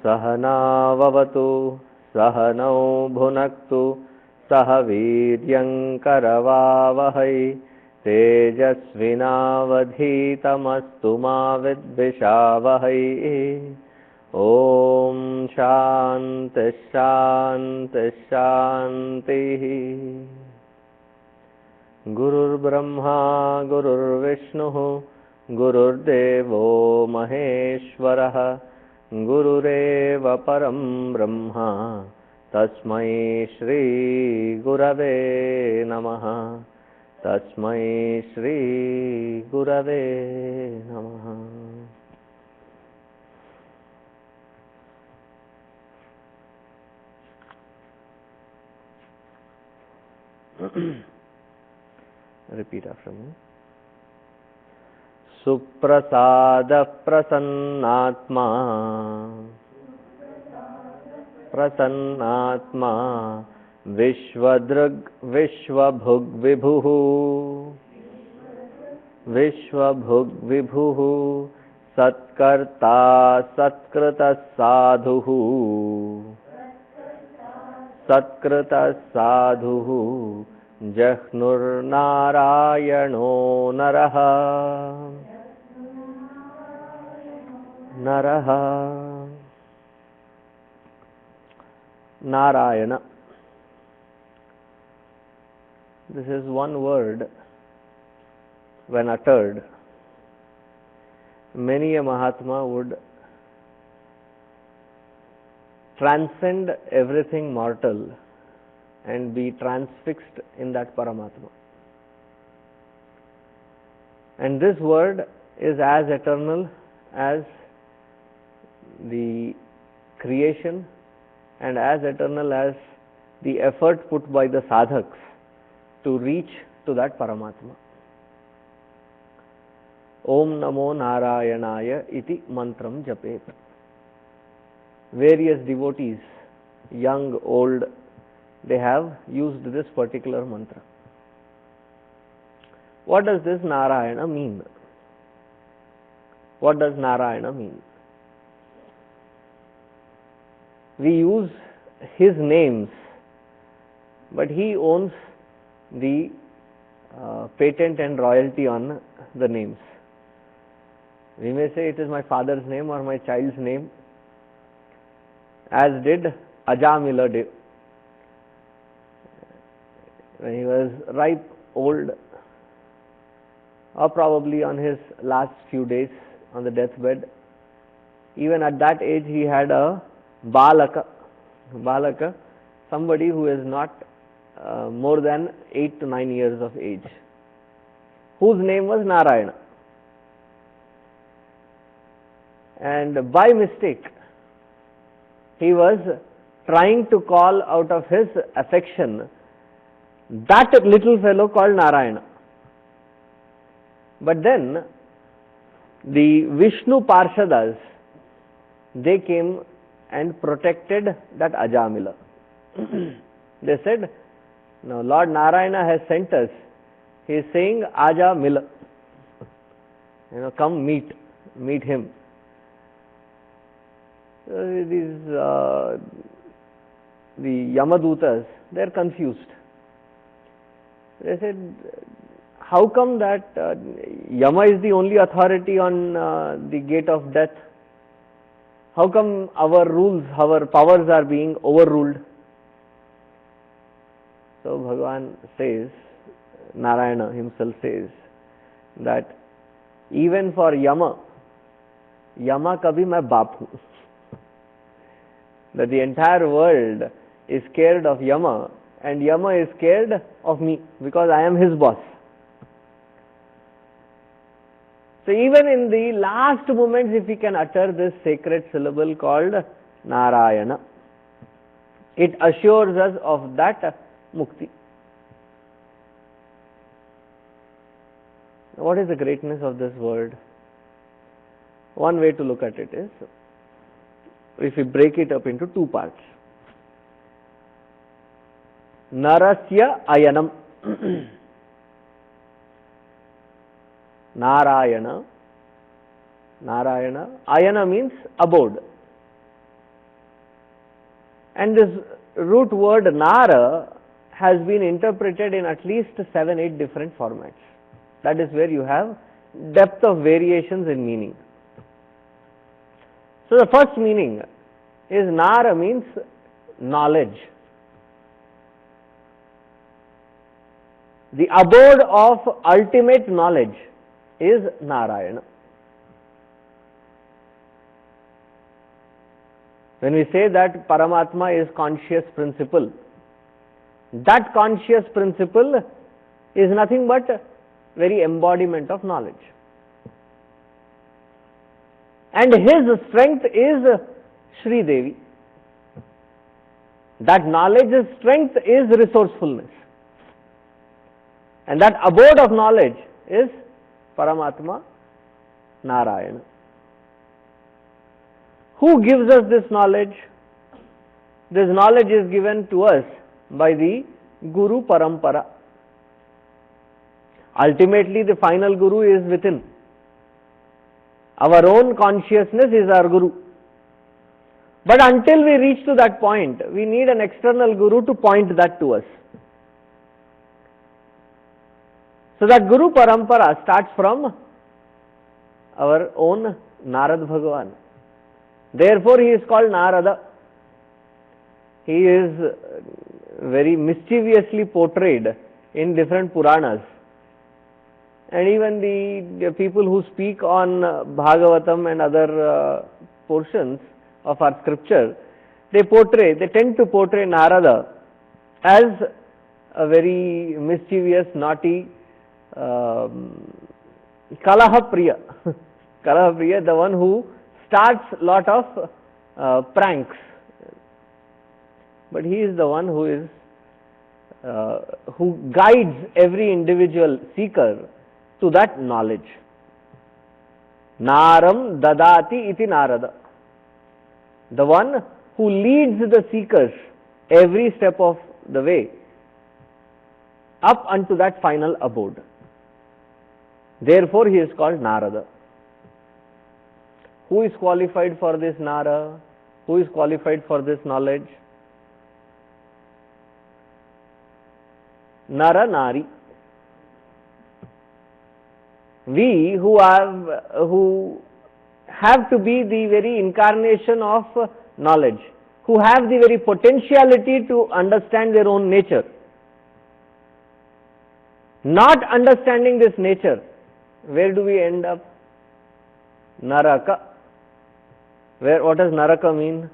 सहनाववतु सहनौ भुनक्तु सह वीर्यङ्करवावहै तेजस्विनावधीतमस्तु मा विद्विषावहै। ॐ शान्ति शान्ति शान्तिः। गुरुर्ब्रह्मा गुरुर्विष्णुः गुरुर्देवो महेश्वरः गुरुरेव परं ब्रह्म तस्मै श्री गुरवे नमः। तस्मै श्री गुरवे नमः। Repeat after me. सुप्रसादः प्रसन्नात्मा प्रसन्नात्मा विश्वदृग् विश्वभुग् विभुः विश्वभुग् विभुः सत्कर्ता सत्कृतः साधुः सत्कृतः साधुः जह्नुर्नारायणो नरः नरः। Narayana. This is one word. When uttered, many a Mahatma would transcend everything mortal and be transfixed in that Paramatma. And this word is as eternal as the creation and as eternal as the effort put by the sadhaks to reach to that Paramatma. Om Namo Narayanaya iti mantram japet. Various devotees, young, old, they have used this particular mantra. What does this Narayana mean? What does Narayana mean? We use his names, but he owns the patent and royalty on the names. We may say it is my father's name or my child's name, as did Ajamila Dev. When he was ripe, old, or probably on his last few days on the deathbed, even at that age he had a Balaka, somebody who is not more than 8 to 9 years of age, whose name was Narayana. And by mistake, he was trying to call out of his affection that little fellow called Narayana. But then the Vishnu Parshadas, they came and protected that Ajamila. They said, now Lord Narayana has sent us. He is saying Ajamila. Come meet him. The Yamadutas, they are confused. They said, how come that Yama is the only authority on the gate of death? How come our rules, our powers are being overruled? So Bhagavan says, Narayana himself says, that even for Yama kabhi main baap hu. that the entire world is scared of Yama and Yama is scared of me because I am his boss. So even in the last moments, if we can utter this sacred syllable called Narayana, it assures us of that mukti. What is the greatness of this word? One way to look at it is, if we break it up into two parts. Narasya ayanam. Narayana. Narayana. Ayana means abode. And this root word Nara has been interpreted in at least 7-8 different formats. That is where you have depth of variations in meaning. So the first meaning is Nara means knowledge. The abode of ultimate knowledge is Narayana. When we say that Paramatma is conscious principle, that conscious principle is nothing but very embodiment of knowledge. And his strength is Sri Devi. That knowledge's strength is resourcefulness. And that abode of knowledge is Paramatma Narayana. Who gives us this knowledge? This knowledge is given to us by the Guru Parampara. Ultimately, the final Guru is within. Our own consciousness is our Guru. But until we reach to that point, we need an external Guru to point that to us. So that Guru Parampara starts from our own Narad Bhagavan. Therefore, he is called Narada. He is very mischievously portrayed in different Puranas. And even the people who speak on Bhagavatam and other portions of our scripture, they tend to portray Narada as a very mischievous, naughty, Kalaha Priya. Kalaha Priya, the one who starts lot of pranks. But he is the one who guides every individual seeker to that knowledge. Naram dadati iti Narada. The one who leads the seekers every step of the way up unto that final abode. Therefore, he is called Narada. Who is qualified for this Nara? Who is qualified for this knowledge? Nara Nari. We who have to be the very incarnation of knowledge, who have the very potentiality to understand their own nature. Not understanding this nature, where do we end up? Naraka. What does Naraka mean?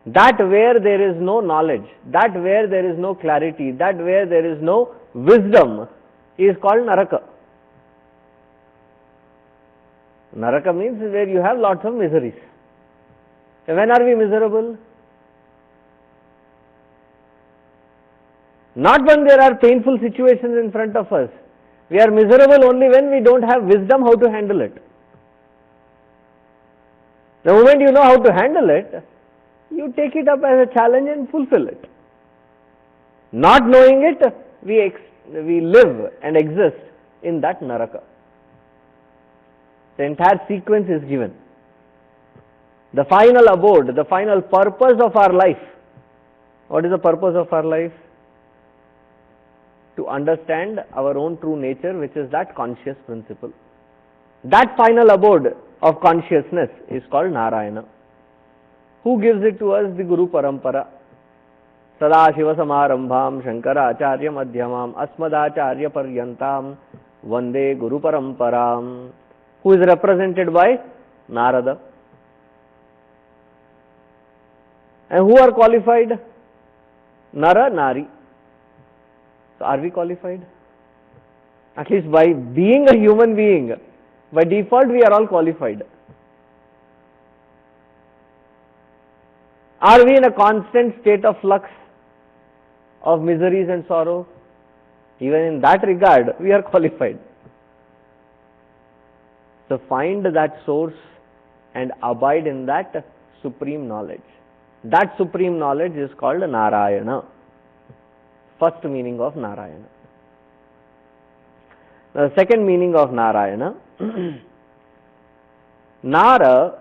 That where there is no knowledge, that where there is no clarity, that where there is no wisdom is called Naraka. Naraka means where you have lots of miseries. When are we miserable? Not when there are painful situations in front of us. We are miserable only when we don't have wisdom how to handle it. The moment you know how to handle it, you take it up as a challenge and fulfill it. Not knowing it, we live and exist in that Naraka. The entire sequence is given. The final abode, the final purpose of our life. What is the purpose of our life? To understand our own true nature, which is that conscious principle. That final abode of consciousness is called Narayana. Who gives it to us? The Guru Parampara. Sada Shiva Samarambham Shankara Acharya Madhyamam Asmadacharya Paryantam Vande Guru Paramparam. Who is represented by Narada. And who are qualified? Nara, Nari. So are we qualified? At least by being a human being, by default we are all qualified. Are we in a constant state of flux of miseries and sorrow? Even in that regard, we are qualified. So find that source and abide in that supreme knowledge. That supreme knowledge is called Narayana. First meaning of Narayana. The second meaning of Narayana, Nara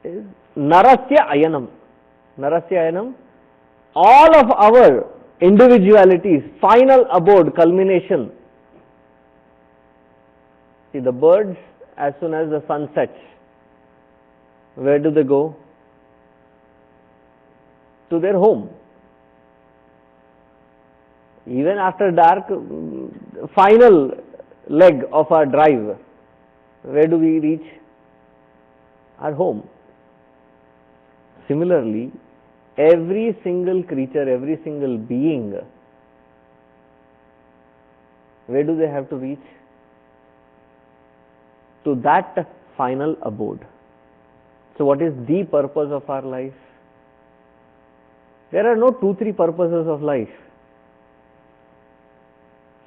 is Narasya Ayanam. Narasya Ayanam, all of our individualities, final abode, culmination. See, the birds, as soon as the sun sets, where do they go? To their home. Even after dark, final leg of our drive, where do we reach? Our home. Similarly, every single creature, every single being, where do they have to reach? To that final abode. So what is the purpose of our life? There are no 2-3 purposes of life.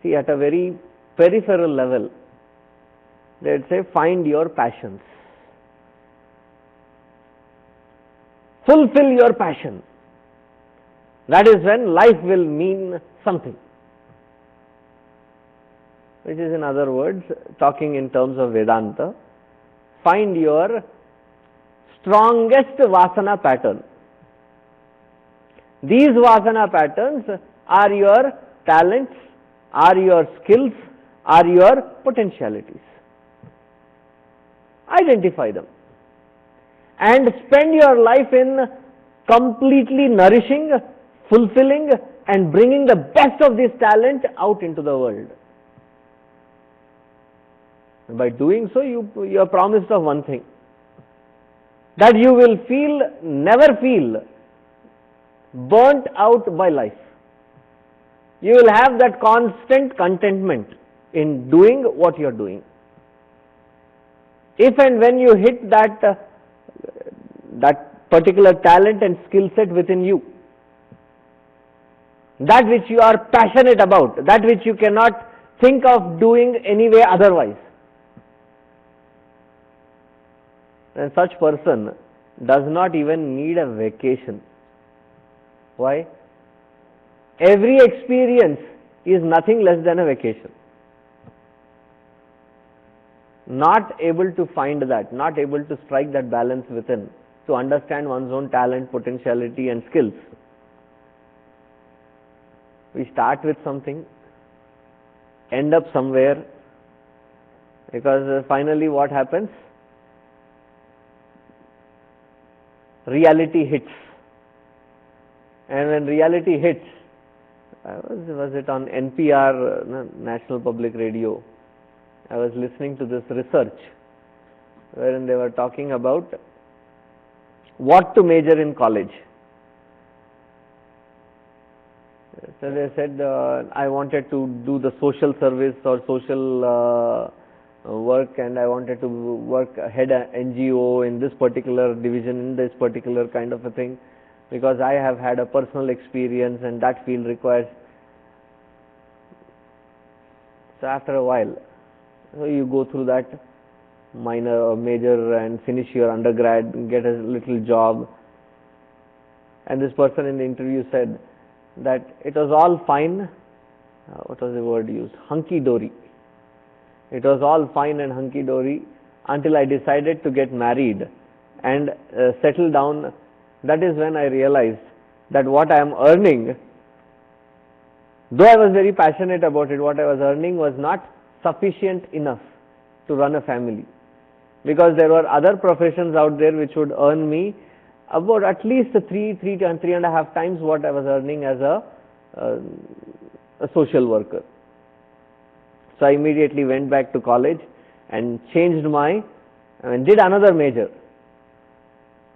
See, at a very peripheral level, let's say, find your passions. Fulfill your passion. That is when life will mean something. Which is, in other words, talking in terms of Vedanta, find your strongest vasana pattern. These vasana patterns are your talents, are your skills, are your potentialities. Identify them and spend your life in completely nourishing, fulfilling and bringing the best of this talent out into the world. By doing so, you are promised of one thing, that you will never feel burnt out by life. You will have that constant contentment in doing what you are doing. If and when you hit that particular talent and skill set within you, that which you are passionate about, that which you cannot think of doing any way otherwise, then such person does not even need a vacation. Why? Every experience is nothing less than a vacation. Not able to find that, not able to strike that balance within, to understand one's own talent, potentiality and skills. We start with something, end up somewhere, because finally what happens? Reality hits. And when reality hits, was it on NPR, National Public Radio? I was listening to this research wherein they were talking about what to major in college. So they said, I wanted to do the social service or social work, and I wanted to work head a NGO in this particular division, in this particular kind of a thing, because I have had a personal experience and that field requires. So after a while, so you go through that minor or major and finish your undergrad, get a little job, and this person in the interview said that it was all fine, what was the word used, hunky-dory. It was all fine and hunky-dory until I decided to get married and settle down. That is when I realized that what I am earning, though I was very passionate about it, what I was earning was not sufficient enough to run a family, because there were other professions out there which would earn me about at least three and a half times what I was earning as a social worker. So I immediately went back to college and changed my and did another major.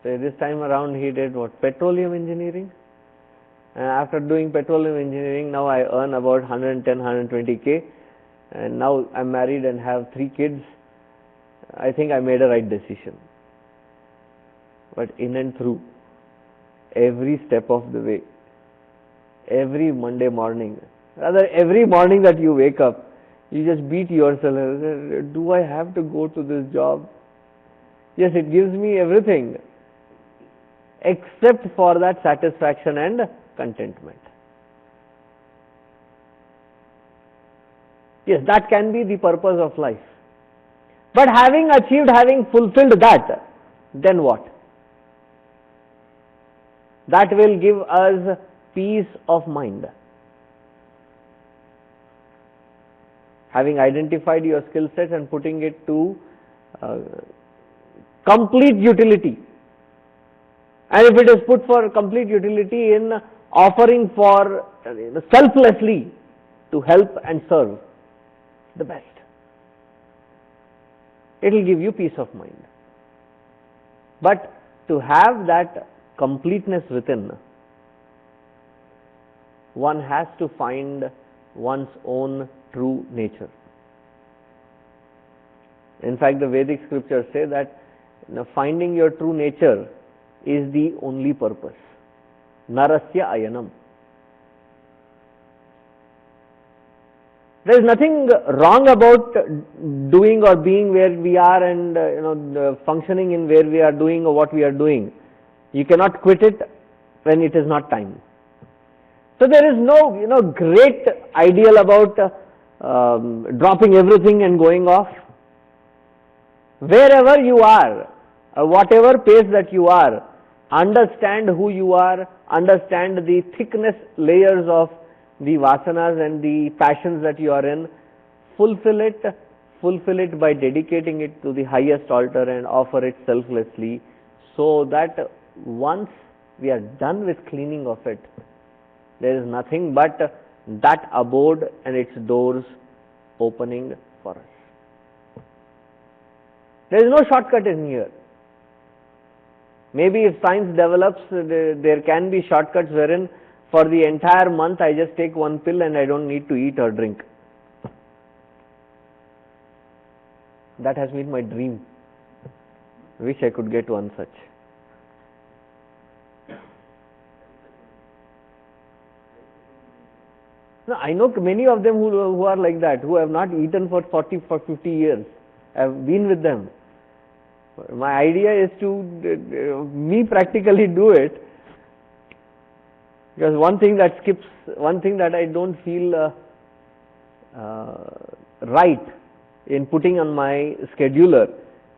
So this time around he did what? Petroleum engineering. And after doing petroleum engineering, now I earn about 110, 120K, and now I'm married and have 3 kids. I think I made a right decision. But in and through, every step of the way, every Monday morning, rather every morning that you wake up, you just beat yourself. Do I have to go to this job? Yes, it gives me everything except for that satisfaction and contentment. Yes, that can be the purpose of life. But having achieved, having fulfilled that, then what? That will give us peace of mind. Having identified your skill set and putting it to complete utility. And if it is put for complete utility in offering for selflessly to help and serve, the best. It will give you peace of mind. But to have that completeness within, one has to find one's own true nature. In fact, the Vedic scriptures say that finding your true nature is the only purpose. Narasya ayanam. There is nothing wrong about doing or being where we are and functioning in where we are doing or what we are doing. You cannot quit it when it is not time. So there is no great ideal about dropping everything and going off. Wherever you are, whatever pace that you are, understand who you are, understand the thickness layers of the vasanas and the passions that you are in, fulfill it by dedicating it to the highest altar and offer it selflessly, so that once we are done with cleaning of it, there is nothing but that abode and its doors opening for us. There is no shortcut in here. Maybe if science develops, there can be shortcuts wherein for the entire month I just take one pill and I don't need to eat or drink. That has been my dream. Wish I could get one such. No, I know many of them who are like that, who have not eaten for 40, for 50 years. I have been with them. My idea is to me practically do it, because one thing that I don't feel right in putting on my scheduler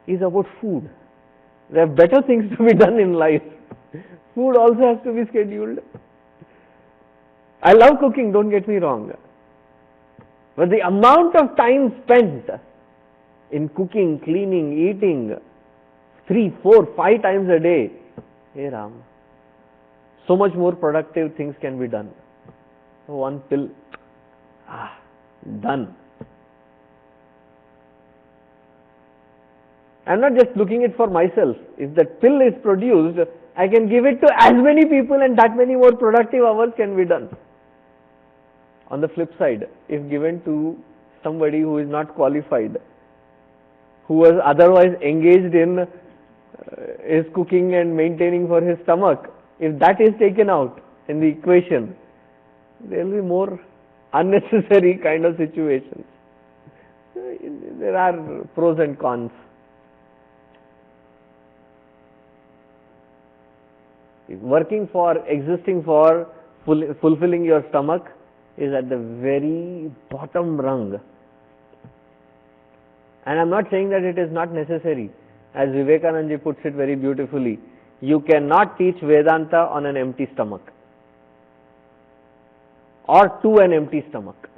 is about food. There are better things to be done in life. Food also has to be scheduled. I love cooking, don't get me wrong, but the amount of time spent in cooking, cleaning, eating 3, 4, 5 times a day, hey Ram, so much more productive things can be done. So one pill, done. I am not just looking it for myself. If that pill is produced, I can give it to as many people and that many more productive hours can be done. On the flip side, if given to somebody who is not qualified, who was otherwise engaged in his cooking and maintaining for his stomach, if that is taken out in the equation, there will be more unnecessary kind of situations. There are pros and cons. Working for, existing for, fulfilling your stomach is at the very bottom rung. And I am not saying that it is not necessary. As Vivekananda ji puts it very beautifully, you cannot teach Vedanta on an empty stomach or to an empty stomach.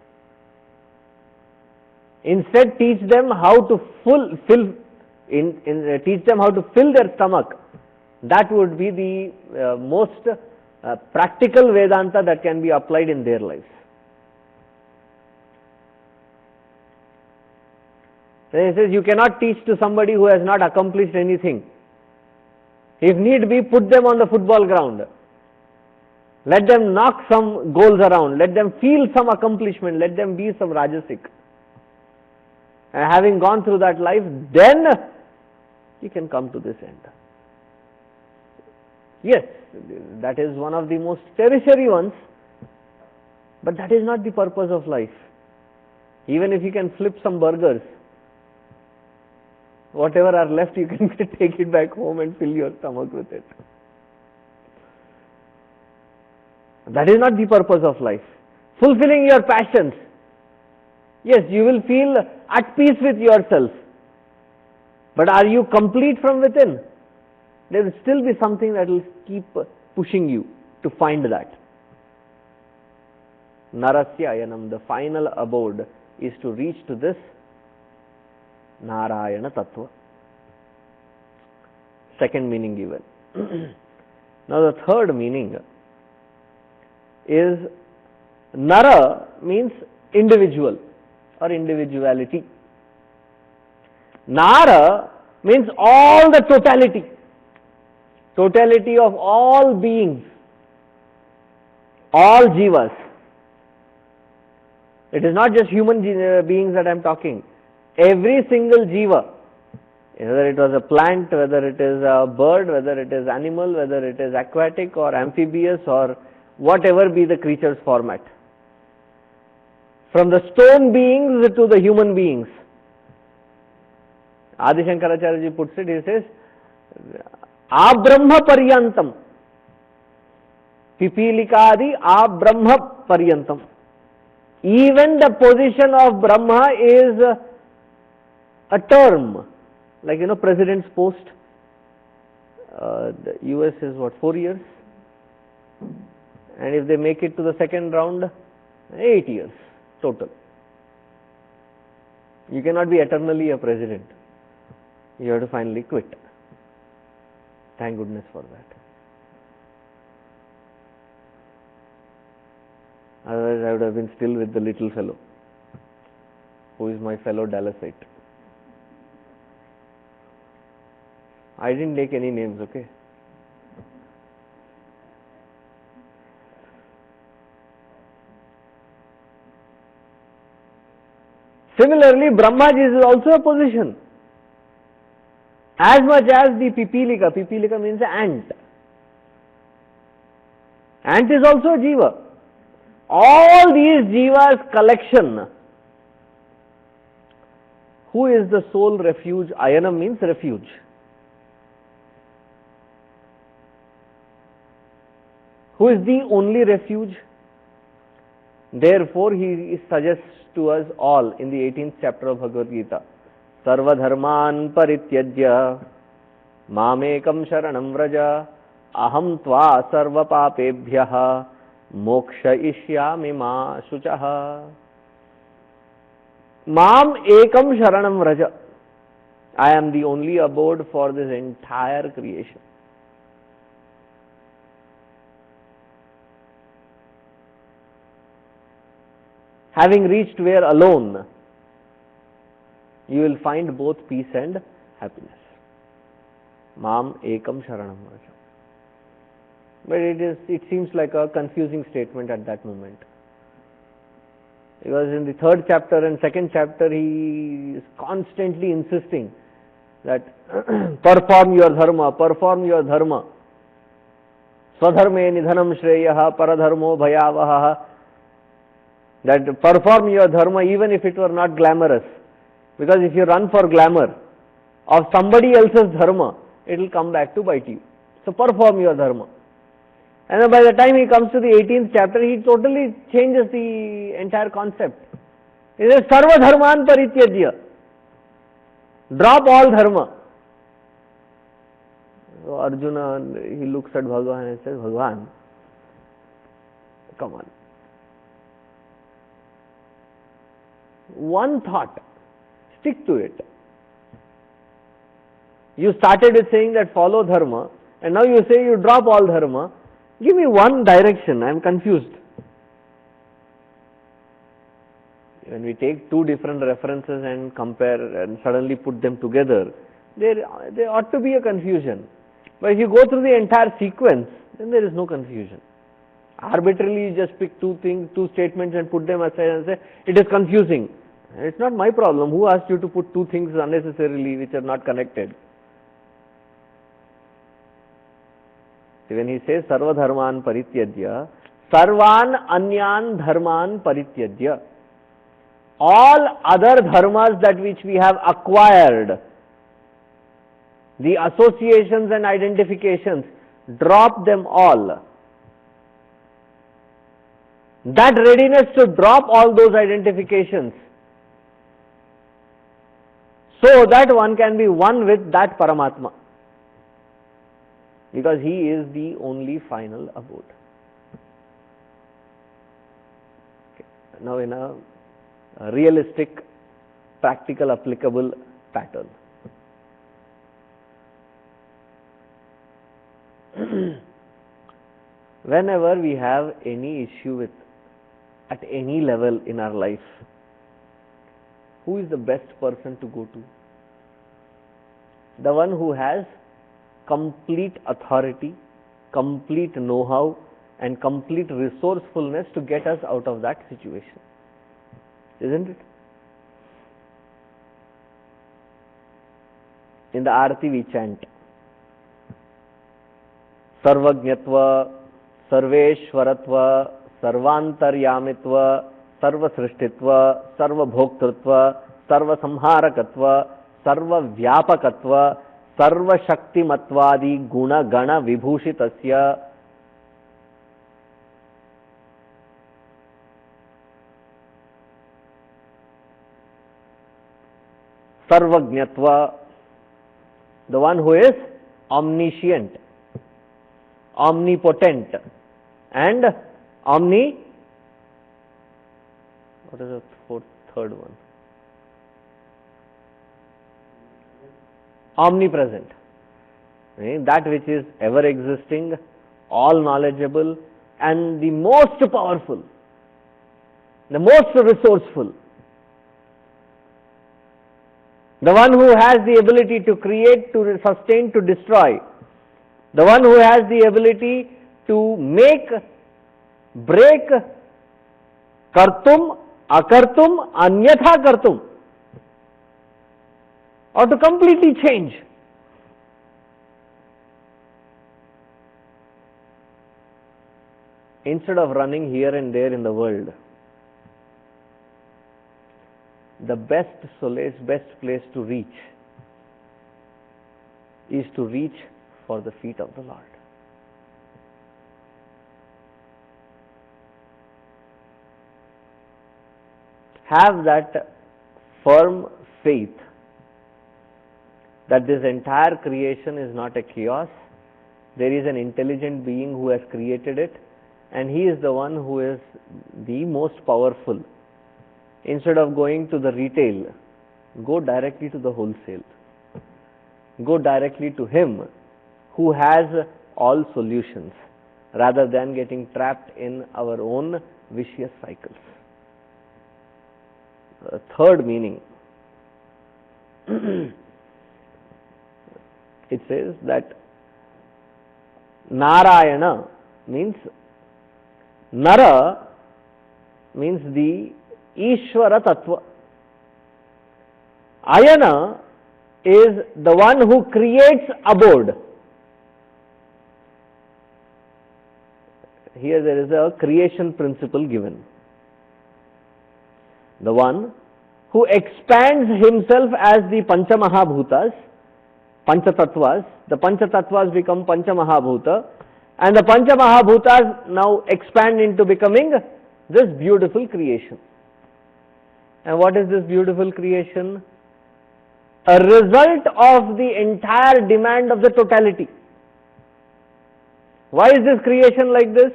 Instead, teach them how to teach them how to fill their stomach. That would be the most practical Vedanta that can be applied in their lives. Then he says, you cannot teach to somebody who has not accomplished anything. If need be, put them on the football ground. Let them knock some goals around. Let them feel some accomplishment. Let them be some Rajasik. And having gone through that life, then you can come to this end. Yes, that is one of the most tertiary ones, but that is not the purpose of life. Even if you can flip some burgers, whatever are left, you can take it back home and fill your stomach with it. That is not the purpose of life. Fulfilling your passions. Yes, you will feel at peace with yourself. But are you complete from within? There will still be something that will keep pushing you to find that. Narasya Ayanam, the final abode, is to reach to this Narayana Tattva. Second meaning given. Now the third meaning is Nara means individual or individuality. Nara means all the totality. Totality of all beings, all jivas. It is not just human beings that I am talking. Every single jiva, whether it was a plant, whether it is a bird, whether it is animal, whether it is aquatic or amphibious or whatever be the creature's format. From the stone beings to the human beings. Adi Shankaracharya ji puts it, he says, Abrahma Paryantam. Pipilikadi Abrahma Paryantam. Even the position of Brahma is a term, like president's post. The US is what, 4 years? And if they make it to the second round, 8 years total. You cannot be eternally a president. You have to finally quit. Thank goodness for that. Otherwise, I would have been still with the little fellow, who is my fellow Dallasite. I didn't take any names, okay? Similarly, Brahmaji is also a position. As much as the Pipilika. Pipilika means ant. Ant is also a jiva. All these jivas collection. Who is the sole refuge? Ayanam means refuge. Who is the only refuge? Therefore, he suggests to us all in the 18th chapter of Bhagavad Gita, Sarva dharman parityajya mamekam sharanam vraja aham tva sarva papebhyah moksha ishyami ma shuchah. Mam ekam sharanam vraja. I am the only abode for this entire creation. Having reached where alone, you will find both peace and happiness. Mam ekam sharanam vraja. But it seems like a confusing statement at that moment. Because in the third chapter and second chapter, he is constantly insisting that perform your dharma, perform your dharma. Swadharme nidhanam shreyaha paradharmo bhayavaha. That perform your dharma even if it were not glamorous. Because if you run for glamour of somebody else's dharma, it will come back to bite you. So perform your dharma. And then by the time he comes to the 18th chapter, he totally changes the entire concept. He says, Sarva dharman parityajya. Drop all dharma. So Arjuna, he looks at Bhagavan and says, Bhagavan, come on. One thought, stick to it. You started with saying that follow dharma, and now you say you drop all dharma. Give me one direction, I am confused. When we take two different references and compare and suddenly put them together, there ought to be a confusion. But if you go through the entire sequence, then there is no confusion. Arbitrarily you just pick two statements and put them aside and say, it is confusing. It's not my problem. Who asked you to put two things unnecessarily which are not connected? See, when he says sarva dharman parityajya, sarvan anyan dharman parityajya, all other dharmas that which we have acquired, the associations and identifications, drop them all. That readiness to drop all those identifications so that one can be one with that Paramatma, because he is the only final abode. Okay. Now in a realistic, practical, applicable pattern. Whenever we have any issue with at any level in our life, who is the best person to go to? The one who has complete authority, complete know-how and complete resourcefulness to get us out of that situation. Isn't it? In the Arati we chant, Sarvajñatva, Sarveshwaratva, Sarvantaryamitva, Sarvasrishtitva, Sarvabhoktrutva, Sarvasamharakatva, Sarvavyapakatva, Sarvashaktimatvadi Guna Gana Vibhushitasya. Sarvajñatva, the one who is omniscient, omnipotent and what is the third one? Omnipresent. That which is ever existing, all knowledgeable and the most powerful, the most resourceful. The one who has the ability to create, to sustain, to destroy. The one who has the ability to make, break, kartum, akartum, anyatha kartum, or to completely change. Instead of running here and there in the world, the best solace, best place to reach is to reach for the feet of the Lord. Have that firm faith that this entire creation is not a chaos. There is an intelligent being who has created it, and he is the one who is the most powerful. Instead of going to the retail, go directly to the wholesale. Go directly to him who has all solutions, rather than getting trapped in our own vicious cycles. Third meaning, it says that Narayana means, Nara means the Ishvara Tattva. Ayana is the one who creates abode. Here there is a creation principle given. The one who expands himself as the Panchamahabhutas, Panchatattvas. The Panchatattvas become Panchamahabhuta, and the Panchamahabhutas now expand into becoming this beautiful creation. And what is this beautiful creation? A result of the entire demand of the totality. Why is this creation like this?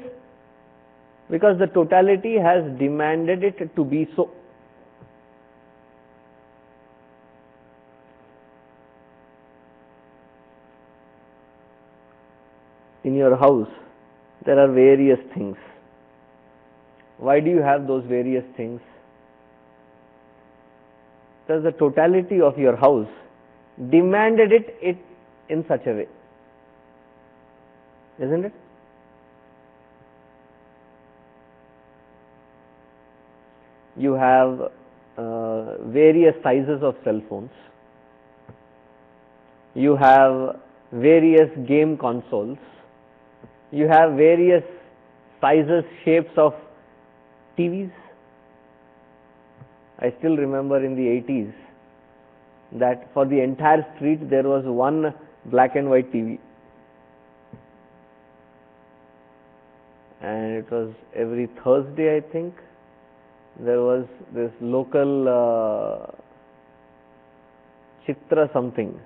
Because the totality has demanded it to be so. In your house, there are various things. Why do you have those various things? Because the totality of your house demanded it in such a way, isn't it? You have various sizes of cell phones. You have various game consoles. You have various sizes, shapes of TVs. I still remember in the 80s that for the entire street there was one black and white TV. And it was every Thursday, I think, there was this local Chitra something.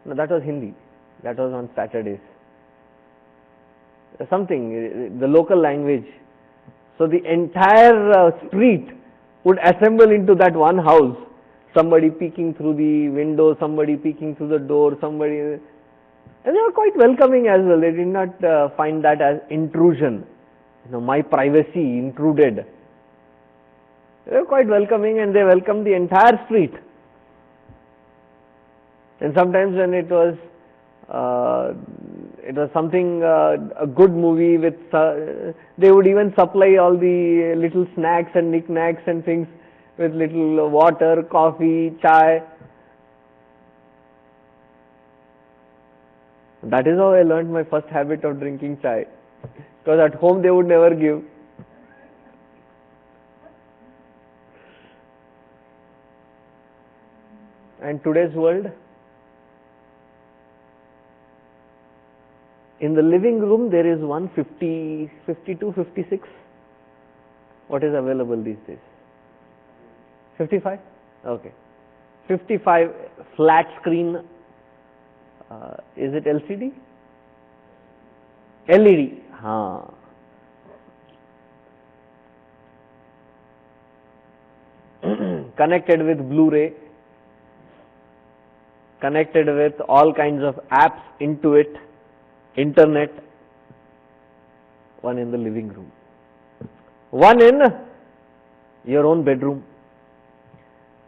No, that was Hindi. That was on Saturdays. Something, the local language. So the entire street would assemble into that one house. Somebody peeking through the window, somebody peeking through the door, somebody. And they were quite welcoming as well. They did not find that as intrusion. My privacy intruded. They were quite welcoming and they welcomed the entire street. And sometimes when it was something, a good movie with, they would even supply all the little snacks and knickknacks and things with little water, coffee, chai. That is how I learned my first habit of drinking chai. Because at home they would never give. And today's world, in the living room there is 150, 52, 56. What is available these days? 55? Okay. 55 flat screen. Is it LCD? LED. Connected with Blu-ray. Connected with all kinds of apps into it. Internet. One in the living room. One in your own bedroom.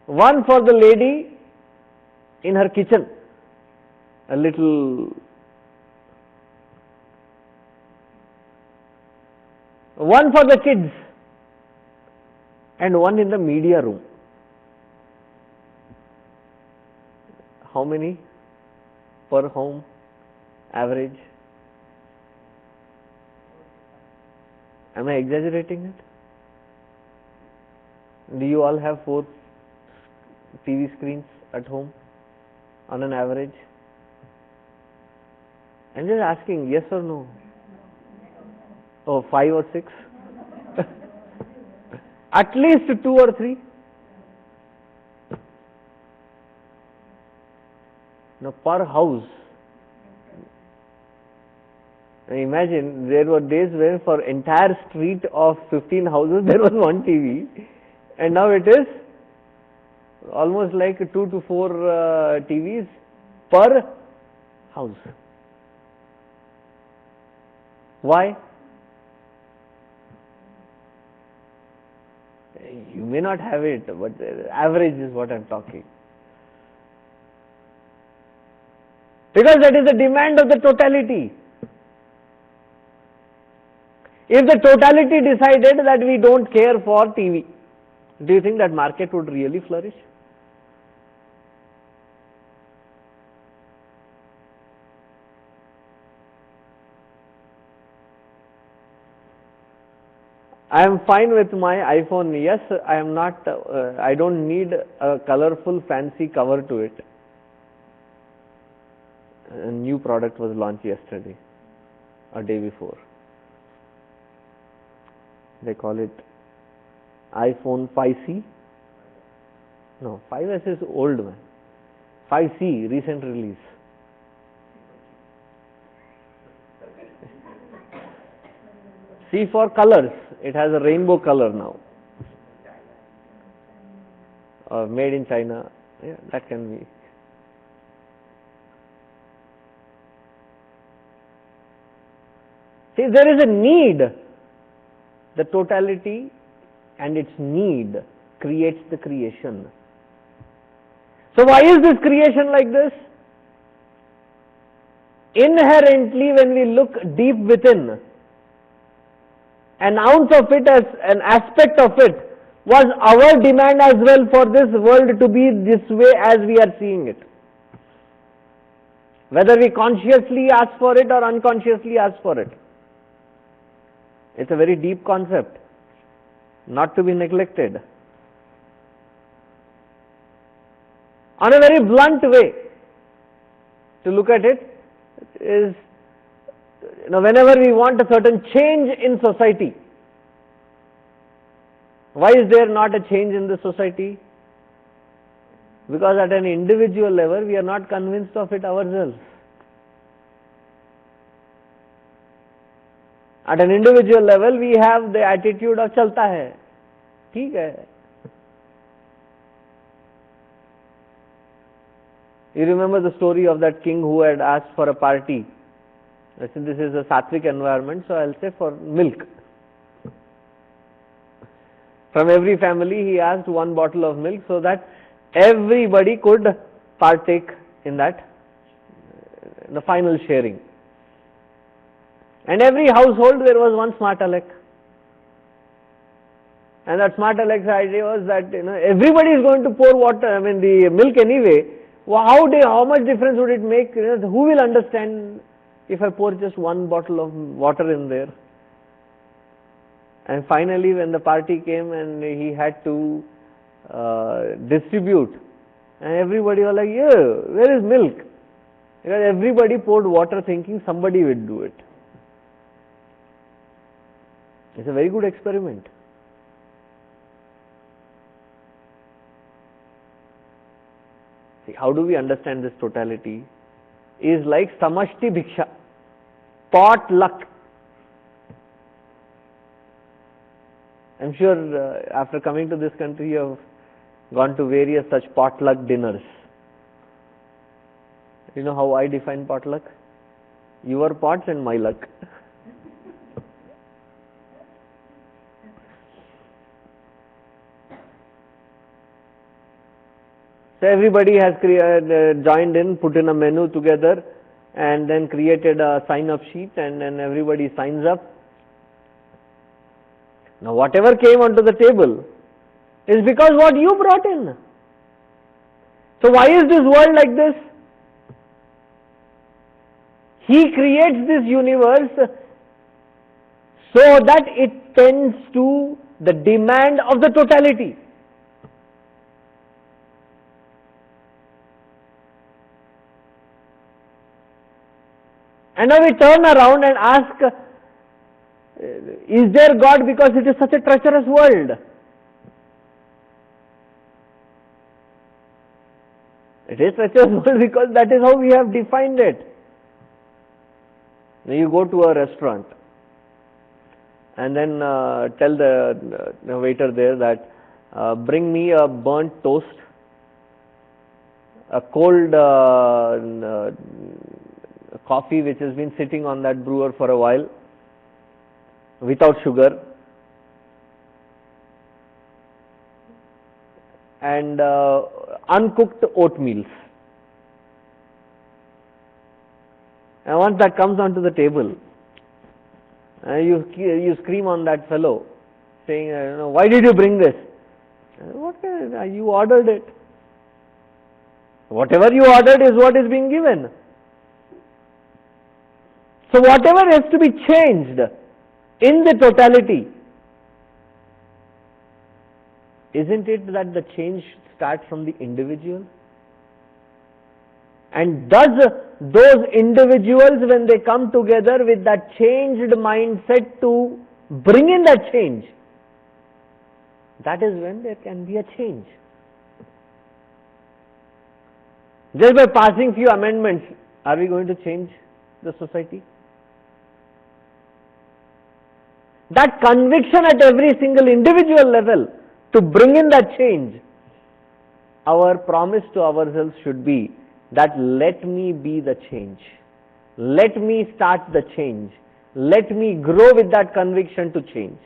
One for the lady in her kitchen. A little. One for the kids. And one in the media room. How many per home average? Am I exaggerating it? Do you all have 4 TV screens at home on an average? I'm just asking, yes or no? Oh, 5 or 6? At least 2 or 3? Now, per house. Imagine, there were days when for entire street of 15 houses there was one TV, and now it is almost like 2 to 4 TVs per house. Why? You may not have it, but average is what I am talking. Because that is the demand of the totality. If the totality decided that we don't care for TV, do you think that market would really flourish? I am fine with my iPhone. Yes, I am not, I don't need a colorful fancy cover to it. A new product was launched yesterday, or day before. They call it iPhone 5C. No, 5S is old, man. 5C, recent release. C for colors. It has a rainbow color now. Made in China. Yeah, that can be. See, there is a need. The totality and its need creates the creation. So why is this creation like this? Inherently, when we look deep within, an ounce of it, as an aspect of it, was our demand as well for this world to be this way as we are seeing it. Whether we consciously ask for it or unconsciously ask for it. It's a very deep concept, not to be neglected. On a very blunt way to look at it is, whenever we want a certain change in society, why is there not a change in the society? Because at an individual level, we are not convinced of it ourselves. At an individual level, we have the attitude of chalta hai, theek hai. You remember the story of that king who had asked for a party. I said, this is a sattvic environment, so I'll say for milk. From every family, he asked one bottle of milk so that everybody could partake in that, the final sharing. And every household there was one smart Alec. And that smart Alec's idea was that everybody is going to pour water, the milk anyway. How much difference would it make? Who will understand if I pour just one bottle of water in there? And finally, when the party came and he had to distribute, and everybody was like, yeah, where is milk? Because everybody poured water thinking somebody would do it. It's a very good experiment. See, how do we understand this totality? Is like samashti bhiksha, pot luck. I'm sure after coming to this country, you have gone to various such potluck dinners. You know how I define potluck? Your pots and my luck. So everybody has joined in, put in a menu together, and then created a sign-up sheet, and then everybody signs up. Now whatever came onto the table is because what you brought in. So why is this world like this? He creates this universe so that it tends to the demand of the totality. And now we turn around and ask, is there God because it is such a treacherous world? It is treacherous world because that is how we have defined it. Now you go to a restaurant and then tell the waiter there that bring me a burnt toast, a cold coffee which has been sitting on that brewer for a while, without sugar, and uncooked oatmeal. And once that comes onto the table, you scream on that fellow, saying, why did you bring this? You ordered it. Whatever you ordered is what is being given. So whatever has to be changed in the totality, isn't it that the change starts from the individual? And does those individuals, when they come together with that changed mindset to bring in that change, that is when there can be a change. Just by passing few amendments, are we going to change the society? That conviction at every single individual level to bring in that change, our promise to ourselves should be that let me be the change. Let me start the change. Let me grow with that conviction to change.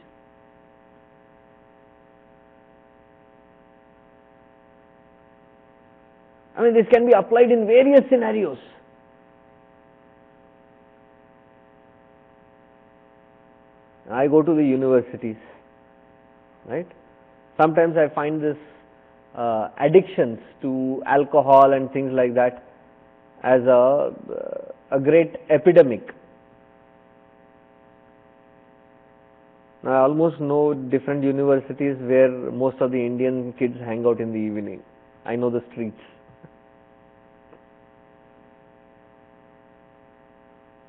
I mean, this can be applied in various scenarios. I go to the universities, right? Sometimes I find this addictions to alcohol and things like that as a great epidemic. I almost know different universities where most of the Indian kids hang out in the evening. I know the streets.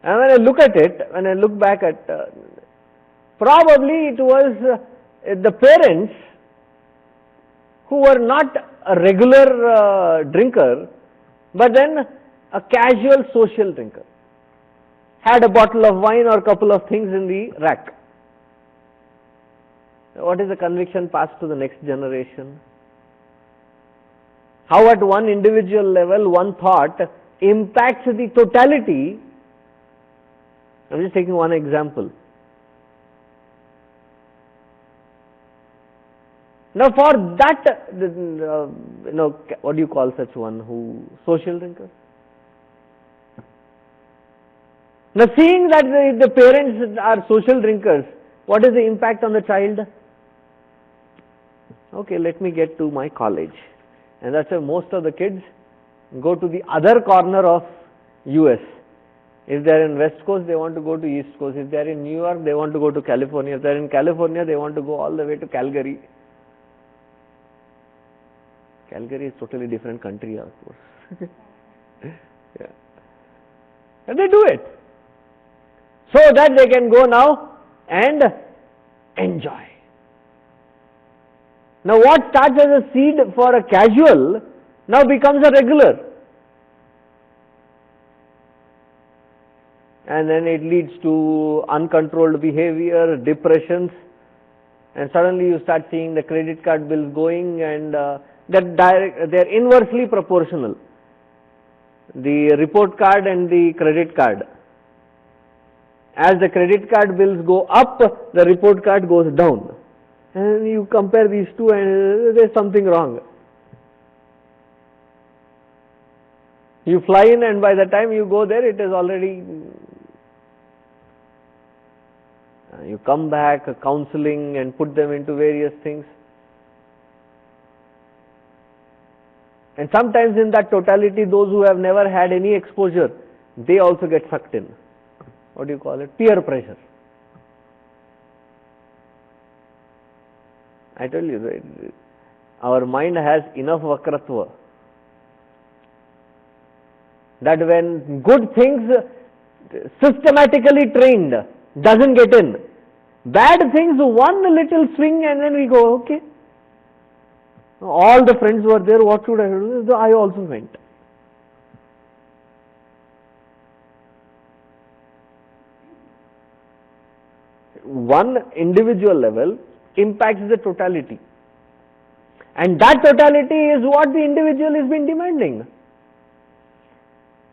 And when I look at it, when I look back at, probably it was the parents who were not a regular drinker, but then a casual social drinker. Had a bottle of wine or a couple of things in the rack. What is the conviction passed to the next generation? How at one individual level one thought impacts the totality. I am just taking one example. Now for that, what do you call such one who, social drinker? Now seeing that the parents are social drinkers, what is the impact on the child? Okay, let me get to my college. And that's why most of the kids go to the other corner of US. If they are in West Coast, they want to go to East Coast. If they are in New York, they want to go to California. If they are in California, they want to go all the way to Calgary. Calgary is totally different country, of course. Yeah. And they do it. So that they can go now and enjoy. Now what starts as a seed for a casual now becomes a regular. And then it leads to uncontrolled behavior, depressions, and suddenly you start seeing the credit card bills going, and they're inversely proportional. The report card and the credit card. As the credit card bills go up, the report card goes down. And you compare these two and there's something wrong. You fly in and by the time you go there, it is already, you come back, counseling and put them into various things. And sometimes in that totality, those who have never had any exposure, they also get sucked in. What do you call it? Peer pressure. I tell you, our mind has enough vakratva that when good things systematically trained doesn't get in, bad things, one little swing and then we go, okay. All the friends were there, what should I do? I also went. One individual level impacts the totality, and that totality is what the individual has been demanding.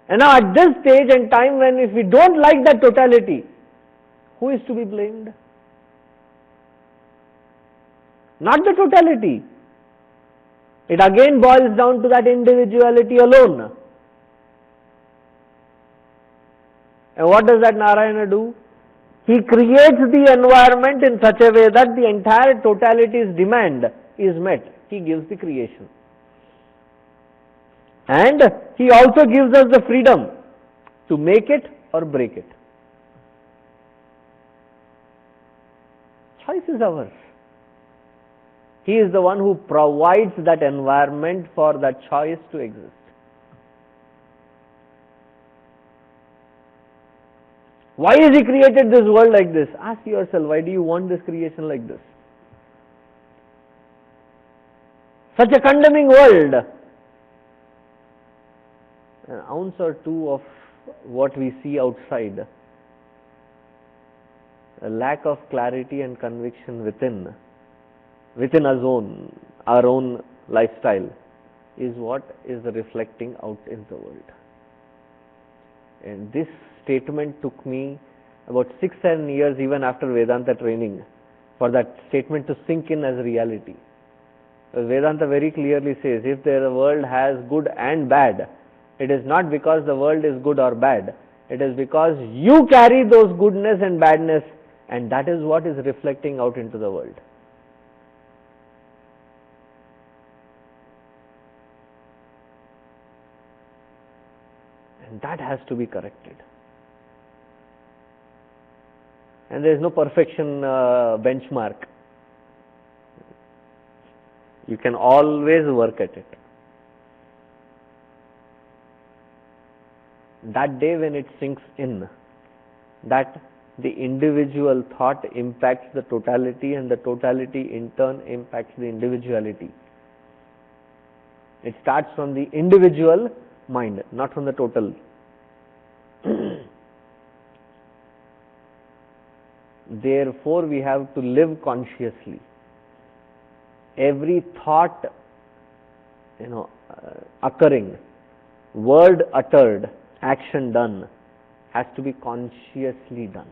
And now at this stage and time, when if we don't like that totality, who is to be blamed? Not the totality. It again boils down to that individuality alone. And what does that Narayana do? He creates the environment in such a way that the entire totality's demand is met. He gives the creation. And he also gives us the freedom to make it or break it. Choice is ours. He is the one who provides that environment for that choice to exist. Why has he created this world like this? Ask yourself, why do you want this creation like this? Such a condemning world. An ounce or two of what we see outside, a lack of clarity and conviction within our own lifestyle is what is reflecting out in the world. And this statement took me about 6-7 years even after Vedanta training for that statement to sink in as reality. Vedanta very clearly says, if the world has good and bad, it is not because the world is good or bad, it is because you carry those goodness and badness, and that is what is reflecting out into the world. And that has to be corrected. And there is no perfection benchmark. You can always work at it. That day when it sinks in, that the individual thought impacts the totality, and the totality in turn impacts the individuality. It starts from the individual mind, not from the total. Therefore, we have to live consciously. Every thought, occurring, word uttered, action done, has to be consciously done.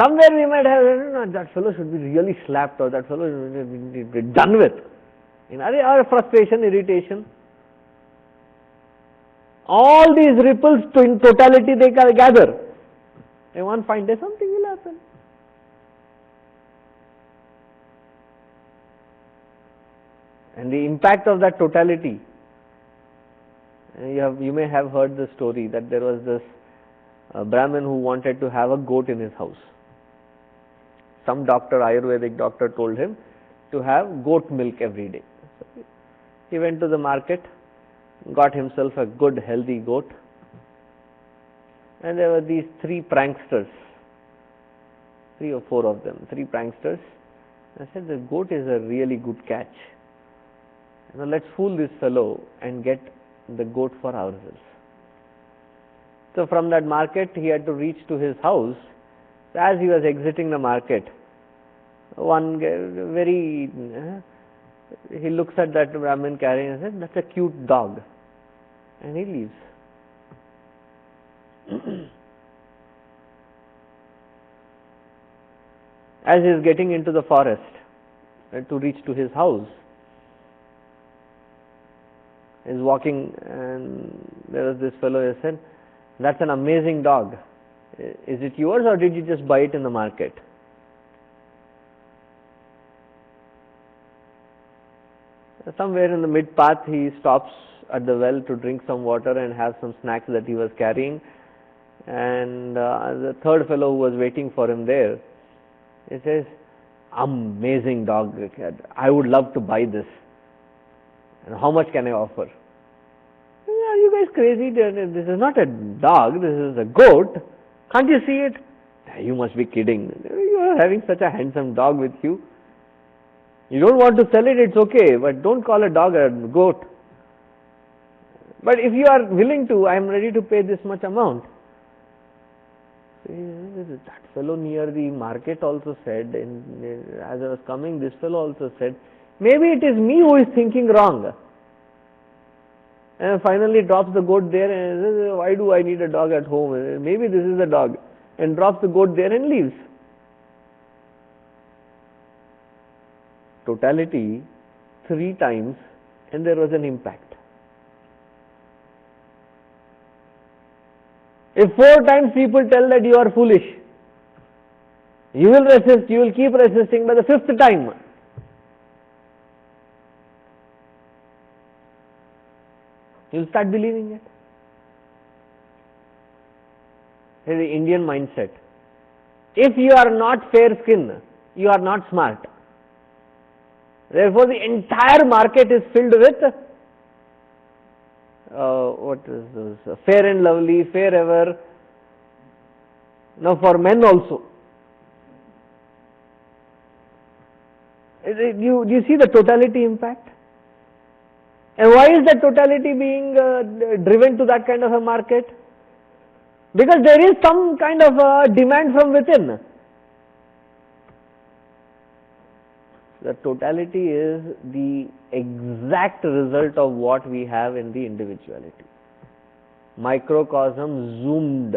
Somewhere we might have, that fellow should be really slapped, or that fellow should be done with. Or frustration, irritation. All these ripples in totality they gather. And one fine day something will happen. And the impact of that totality, you may have heard the story that there was this Brahmin who wanted to have a goat in his house. Some doctor, Ayurvedic doctor, told him to have goat milk every day. So he went to the market, got himself a good healthy goat, and there were these three pranksters, 3 or 4 of them, 3 pranksters. I said, the goat is a really good catch. Now let's fool this fellow and get the goat for ourselves. So from that market he had to reach to his house. As he was exiting the market, he looks at that Brahmin carrying and says, that's a cute dog, and he leaves. As he is getting into the forest to reach to his house, he is walking, and there was this fellow who said, that's an amazing dog. Is it yours, or did you just buy it in the market? Somewhere in the mid path he stops at the well to drink some water and have some snacks that he was carrying, and the third fellow who was waiting for him there, he says, amazing dog, I would love to buy this, and how much can I offer? Are you guys crazy? This is not a dog, this is a goat. Can't you see it? You must be kidding. You are having such a handsome dog with you. You don't want to sell it, it's okay, but don't call a dog a goat. But if you are willing to, I am ready to pay this much amount. That fellow near the market also said, and as I was coming, this fellow also said, maybe it is me who is thinking wrong. And finally drops the goat there and says, why do I need a dog at home? Maybe this is the dog. And drops the goat there and leaves. Totality 3 times, and there was an impact. If 4 times people tell that you are foolish, you will resist, you will keep resisting. By the 5th time, you will start believing it. This is the Indian mindset. If you are not fair skinned, you are not smart. Therefore, the entire market is filled with Fair and Lovely, Fair Ever. Now for men also. Do you see the totality impact? And why is that totality being driven to that kind of a market? Because there is some kind of a demand from within. The totality is the exact result of what we have in the individuality. Microcosm zoomed.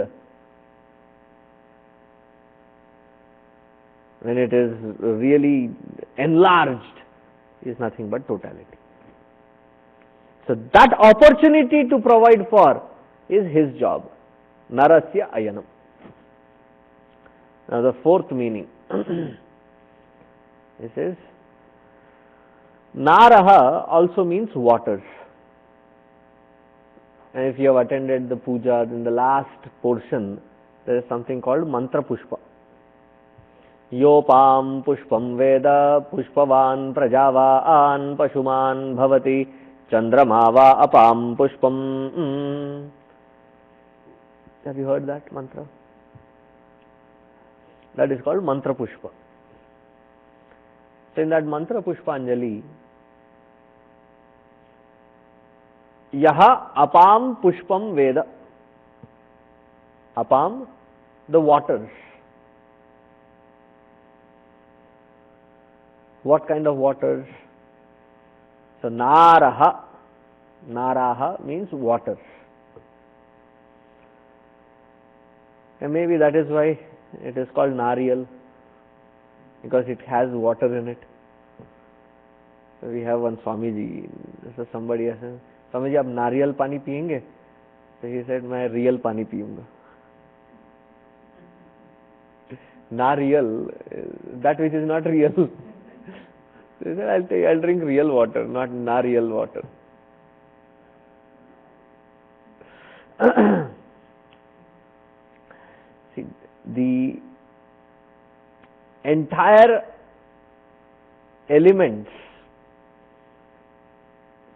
when it is really enlarged, is nothing but totality. So that opportunity to provide for is his job. Narasya ayanam. Now the fourth meaning. This is Naraha also means waters. And if you have attended the puja, in the last portion, there is something called mantra pushpa. Yopam pushpam veda pushpavan prajavaan pashuman bhavati chandramava apam pushpam. Have you heard that mantra? That is called mantra pushpa. So in that mantra pushpanjali, yaha apam pushpam veda. Apam, the waters. What kind of waters? So naraha. Naraha means waters. And maybe that is why it is called Nariyal, because it has water in it. So we have one Swamiji. So somebody asked, Swamiji, aap Nariyal pani piyenge? So he said, मैं real pani piyunga. Nariyal, that which is not real. So he said, I'll drink real water, not Nariyal water. See, the entire elements,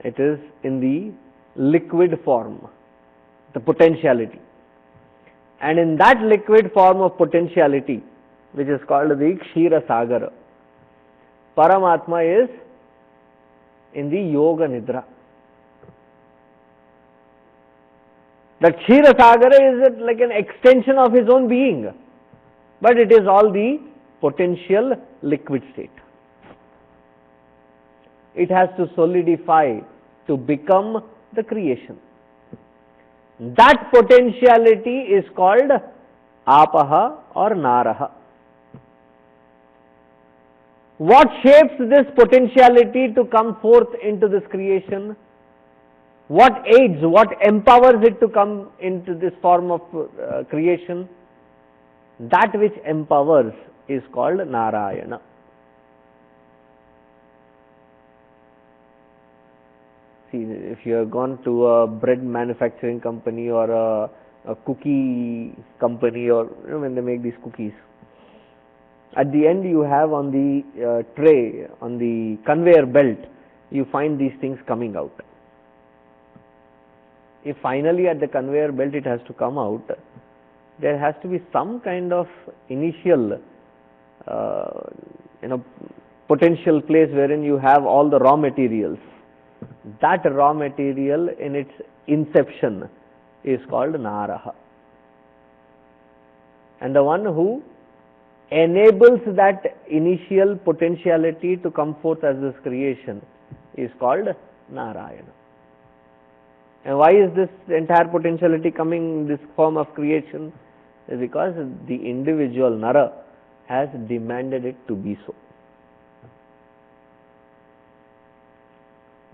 it is in the liquid form, the potentiality. And in that liquid form of potentiality, which is called the Kshira Sagara, Paramatma is in the Yoga Nidra. That Kshira Sagara is like an extension of his own being, but it is all the potential liquid state. It has to solidify to become the creation. That potentiality is called Apaha or Naraha. What shapes this potentiality to come forth into this creation? What aids, what empowers it to come into this form of creation? That which empowers is called Narayana. See, if you have gone to a bread manufacturing company or a cookie company, or when they make these cookies, at the end you have on the tray, on the conveyor belt, you find these things coming out. If finally at the conveyor belt it has to come out, there has to be some kind of initial potential place wherein you have all the raw materials. That raw material in its inception is called Naraha. And the one who enables that initial potentiality to come forth as this creation is called Narayana. And why is this entire potentiality coming in this form of creation? Is because the individual Nara has demanded it to be so.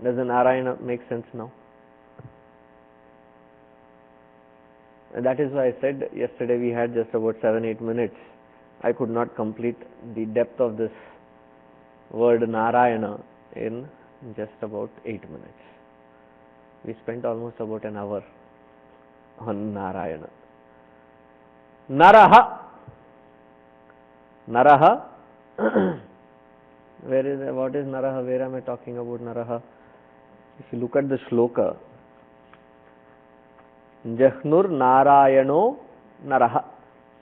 Does the Narayana make sense now? And that is why I said yesterday we had just about 7-8 minutes. I could not complete the depth of this word Narayana in just about 8 minutes. We spent almost about an hour on Narayana. Naraha. Naraha. What is Naraha? Where am I talking about Naraha? If you look at the shloka, Jahnur Narayano Naraha.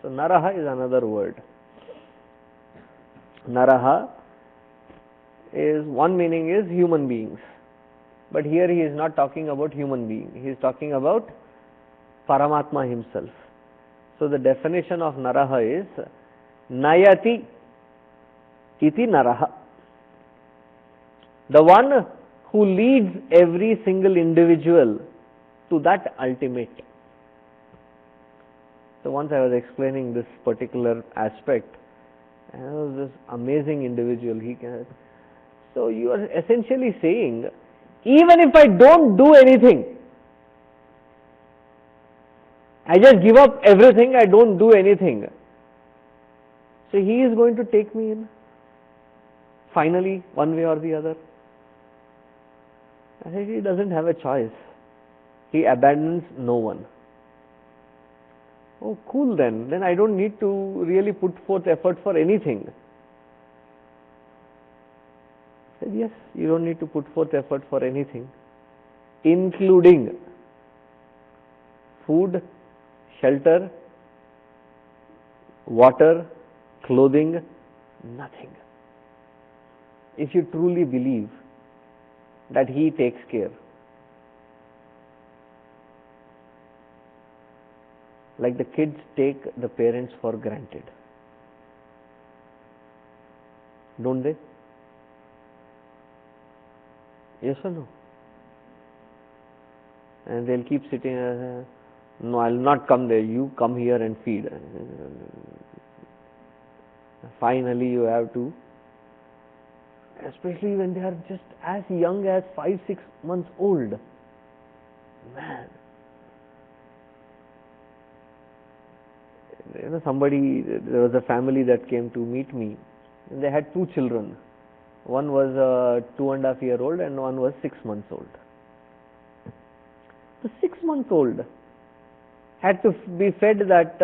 So Naraha is another word. Naraha is, one meaning is human beings. But here he is not talking about human being. He is talking about Paramatma himself. So the definition of Naraha is Nayati iti Naraha. The one who leads every single individual to that ultimate. So once I was explaining this particular aspect, And he was this amazing individual. So you are essentially saying, even if I don't do anything, I just give up everything, I don't do anything, so he is going to take me in, finally, one way or the other. I said, he doesn't have a choice. He abandons no one. Oh, cool then. Then I don't need to really put forth effort for anything. I said, yes, you don't need to put forth effort for anything, including food, shelter, water, clothing, nothing. If you truly believe that he takes care. Like the kids take the parents for granted, don't they? Yes or no? And they'll keep sitting, no, I'll not come there, you come here and feed. Finally you have to, especially when they are just as young as 5-6 months old. Man, you know, there was a family that came to meet me, and they had 2 children. One was 2.5-year-old and one was 6 months old. The 6-month-old had to be fed that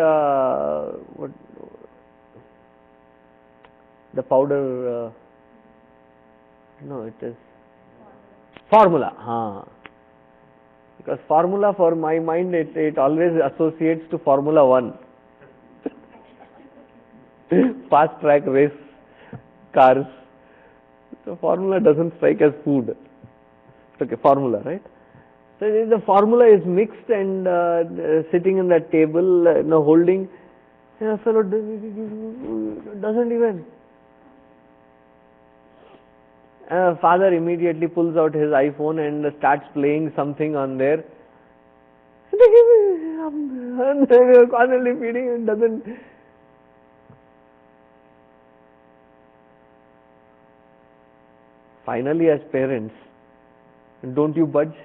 the powder, no, it is formula. Because formula, for my mind, it always associates to Formula 1. Fast track race cars. So formula doesn't strike as food. Okay, formula, right? So the formula is mixed and sitting in that table, holding. A fellow doesn't even. Father immediately pulls out his iPhone and starts playing something on there. Constantly feeding and doesn't. Finally, as parents, don't you budge?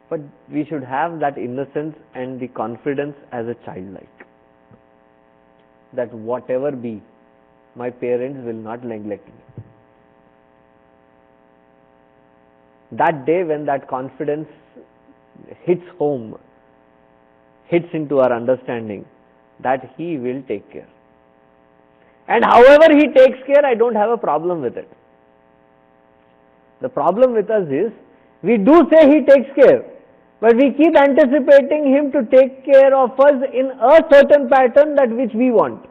But we should have that innocence and the confidence as a childlike, that whatever be, my parents will not neglect me. That day when that confidence hits home, hits into our understanding, that he will take care. And however he takes care, I don't have a problem with it. The problem with us is, we do say he takes care, but we keep anticipating him to take care of us in a certain pattern that which we want.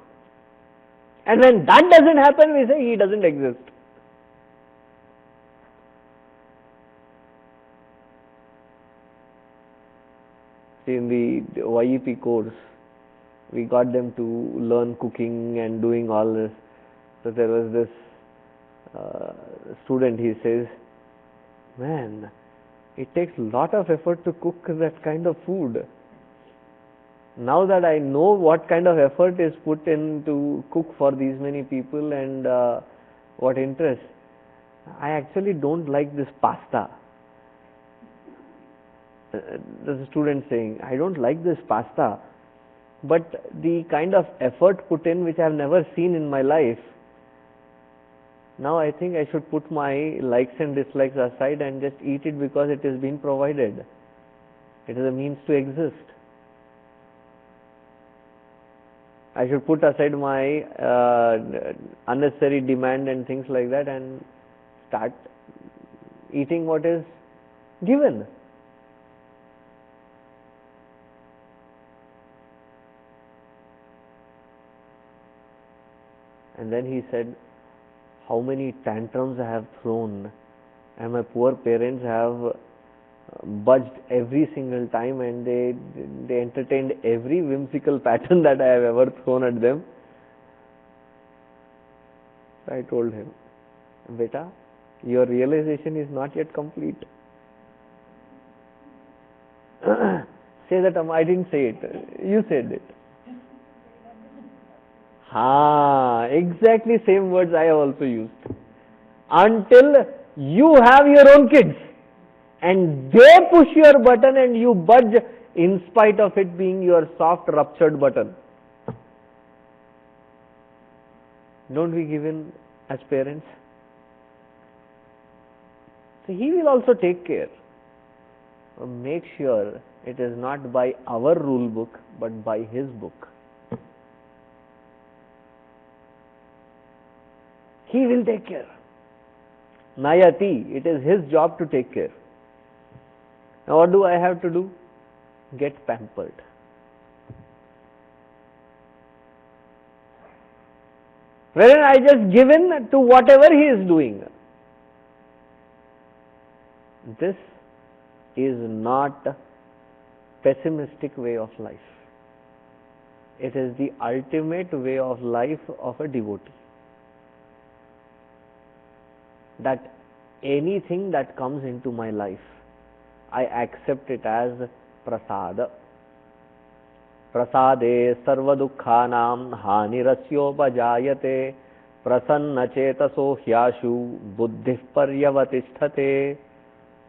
And when that doesn't happen, we say he doesn't exist. See, in the YEP course, we got them to learn cooking and doing all this. So there was this student, he says, man, it takes a lot of effort to cook that kind of food. Now that I know what kind of effort is put in to cook for these many people and what interest, I actually don't like this pasta. There's a student saying, I don't like this pasta, but the kind of effort put in which I have never seen in my life, now I think I should put my likes and dislikes aside and just eat it because it has been provided. It is a means to exist. I should put aside my unnecessary demand and things like that and start eating what is given. And then he said, how many tantrums I have thrown, and my poor parents have budged every single time, and they entertained every whimsical pattern that I have ever thrown at them. So I told him, beta, your realization is not yet complete. Say that, I didn't say it, you said it. Exactly same words I have also used. Until you have your own kids and they push your button and you budge in spite of it being your soft ruptured button. Don't we give in as parents? So he will also take care. Make sure it is not by our rule book but by his book. He will take care. Nayati, it is his job to take care. Now what do I have to do? Get pampered. Wherein I just give in to whatever he is doing. This is not a pessimistic way of life. It is the ultimate way of life of a devotee. That anything that comes into my life, I accept it as prasada. Prasade sarva dukkhanam hanirasyopa prasanna chetaso hyashu buddhih paryavatisthate.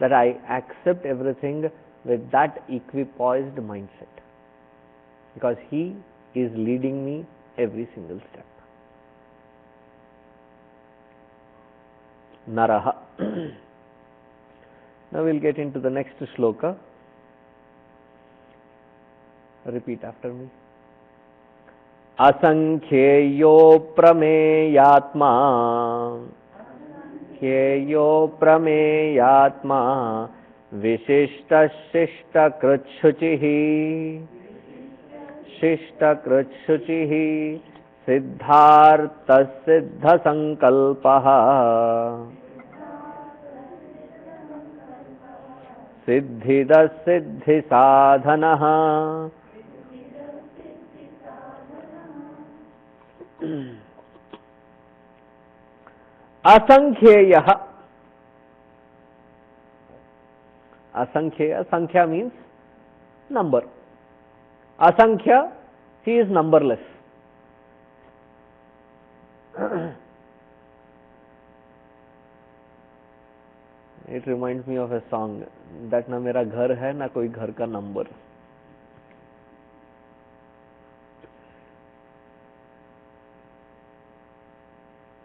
That I accept everything with that equipoised mindset. Because he is leading me every single step. Naraha. Now we'll get into the next shloka. Repeat after me. Asankhyeyo prameyatma Khyeyo prameyatma Vishishta shishta kritshuchihi Shishta kritshuchihi Siddhartha siddha sankalpaha Siddhida siddhi sadhanaha. Asankhyeya. Asankhyeya. Sankhya means number. Asankhya, he is numberless. It reminds me of a song that na mera ghar hai na koi ghar ka number.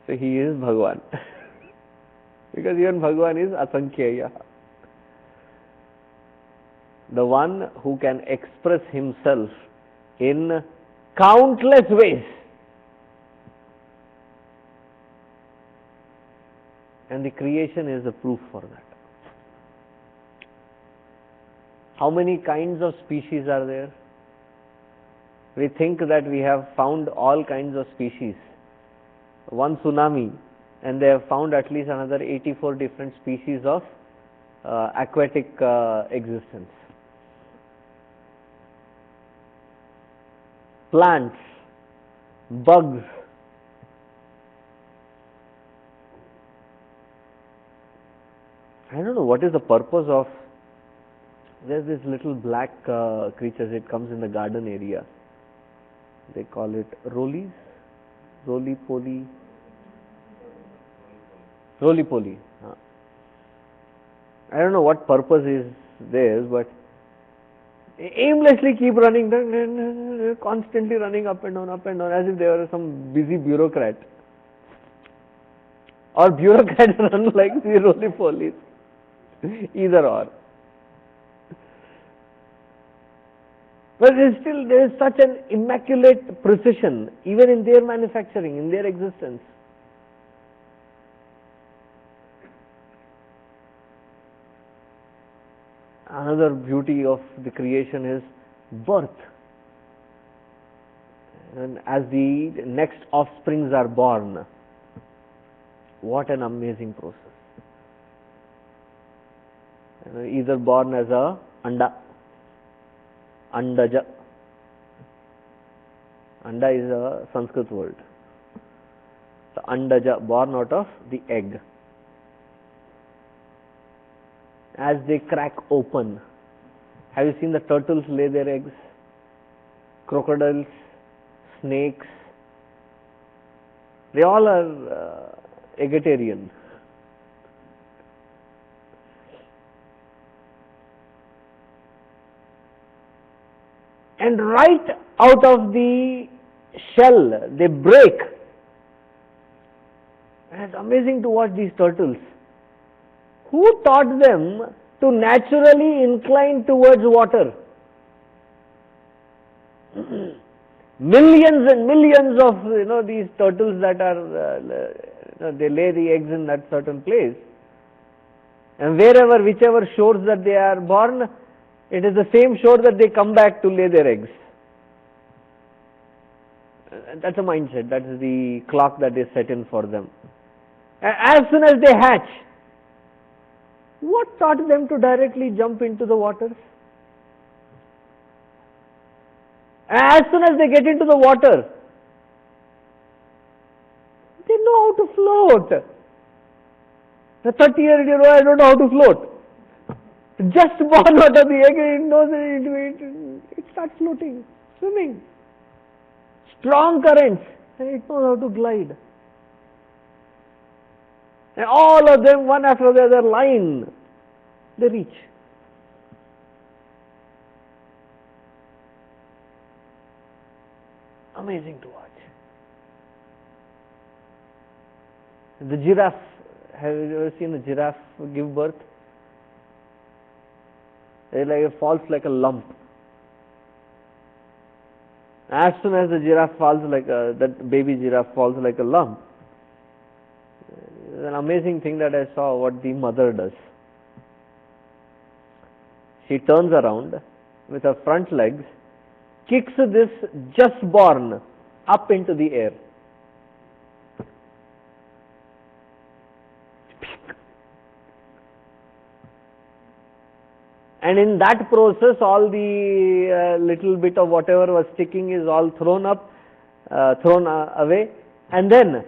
So he is Bhagwan. Because even Bhagwan is Asankhyeya. The one who can express himself in countless ways. And the creation is the proof for that. How many kinds of species are there? We think that we have found all kinds of species. One tsunami, and they have found at least another 84 different species of aquatic existence. Plants, bugs, I don't know what is the purpose of, there's this little black creatures, it comes in the garden area. They call it rollies, roly-poly. Roly-poly. I don't know what purpose is theirs, but aimlessly keep running, constantly running up and down, as if they were some busy bureaucrat. Or bureaucrats run like the roly-polies. Either or. But still there is such an immaculate precision even in their manufacturing, in their existence. Another beauty of the creation is birth. And as the next offsprings are born, what an amazing process. Either born as a anda, andaja. Anda is a Sanskrit word. So andaja, born out of the egg. As they crack open, have you seen the turtles lay their eggs? Crocodiles, snakes, They all are egalitarian. And right out of the shell, they break. And it's amazing to watch these turtles. Who taught them to naturally incline towards water? Millions and millions of these turtles that are they lay the eggs in that certain place, and whichever shores that they are born, it is the same shore that they come back to lay their eggs. That's a mindset. That is the clock that is set in for them. As soon as they hatch, what taught them to directly jump into the waters? As soon as they get into the water, they know how to float. The 30-year-old, I don't know how to float. Just born out of the egg, it knows it starts floating, swimming. Strong currents, and it knows how to glide. And all of them, one after the other line, they reach. Amazing to watch. The giraffe, have you ever seen a giraffe give birth? It falls like a lump. As soon as the giraffe falls that baby giraffe falls like a lump, it's an amazing thing that I saw what the mother does. She turns around with her front legs, kicks this just born up into the air. And in that process, all the little bit of whatever was sticking is all thrown away. And then,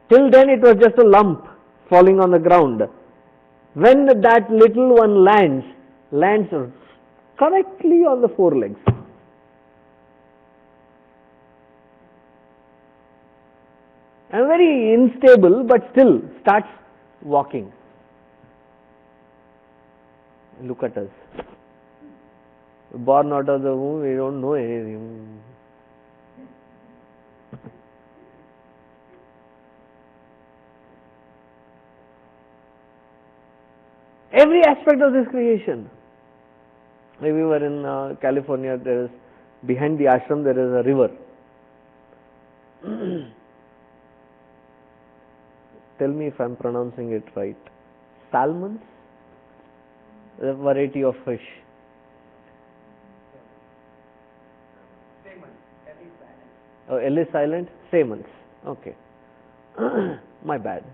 till then it was just a lump falling on the ground. When that little one lands correctly on the forelegs. And very unstable, but still starts walking. Look at us. Born out of the womb, we don't know anything. Every aspect of this creation. We were in California, behind the ashram there is a river. Tell me if I am pronouncing it right. Salmons? A variety of fish. Oh, Ellis Island? Salmons. Okay. My bad.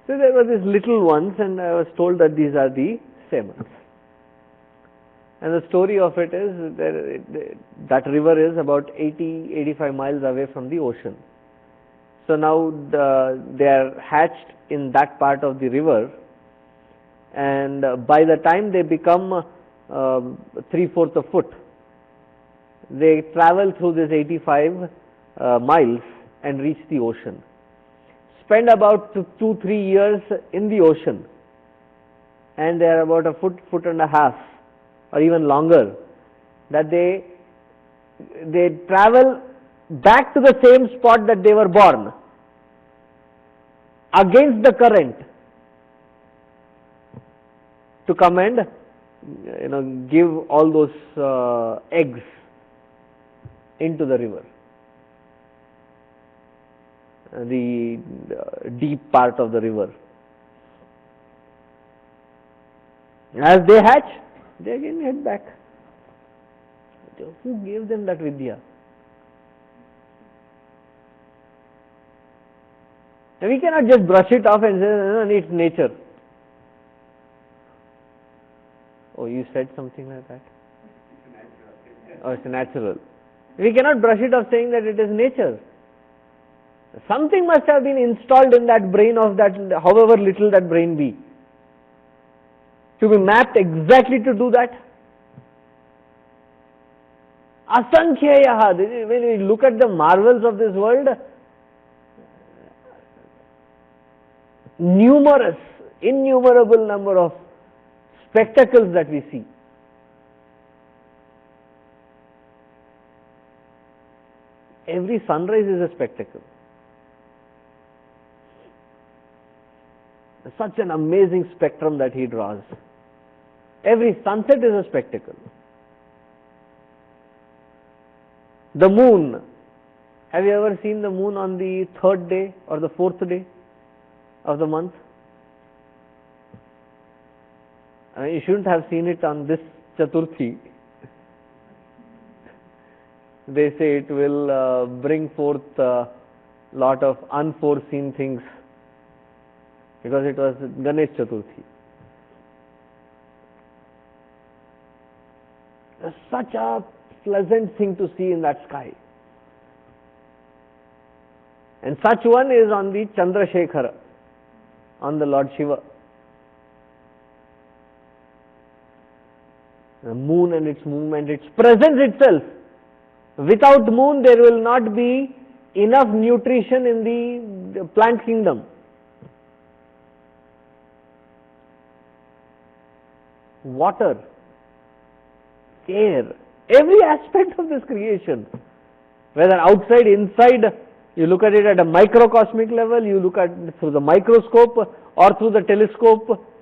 So there were these little ones, and I was told that these are the salmons. And the story of it is that river is about 80-85 miles away from the ocean. So now they are hatched in that part of the river, and by the time they become 3/4 a foot, they travel through this 85 miles and reach the ocean. Spend about 2-3 years in the ocean, and they are about a foot and a half, or even longer, that they travel back to the same spot that they were born, against the current, to come and give all those eggs into the river, the deep part of the river. As they hatch, they again head back. Who gave them that vidya? And we cannot just brush it off and say, no, it's nature. Oh, you said something like that? Oh, it's natural. We cannot brush it off saying that it is nature. Something must have been installed in that brain of that, however little that brain be, to be mapped exactly to do that. Asankhyayaha. When we look at the marvels of this world, numerous, innumerable number of spectacles that we see. Every sunrise is a spectacle. Such an amazing spectrum that he draws. Every sunset is a spectacle. The moon. Have you ever seen the moon on the third day or the fourth day of the month? You shouldn't have seen it on this Chaturthi. They say it will bring forth a lot of unforeseen things, because it was Ganesh Chaturthi. Such a pleasant thing to see in that sky. And such one is on the Chandrasekhara, on the Lord Shiva. The moon and its movement, its presence itself. Without moon there will not be enough nutrition in the plant kingdom. Water, air, every aspect of this creation, whether outside, inside, you look at it at a microcosmic level, you look at it through the microscope or through the telescope,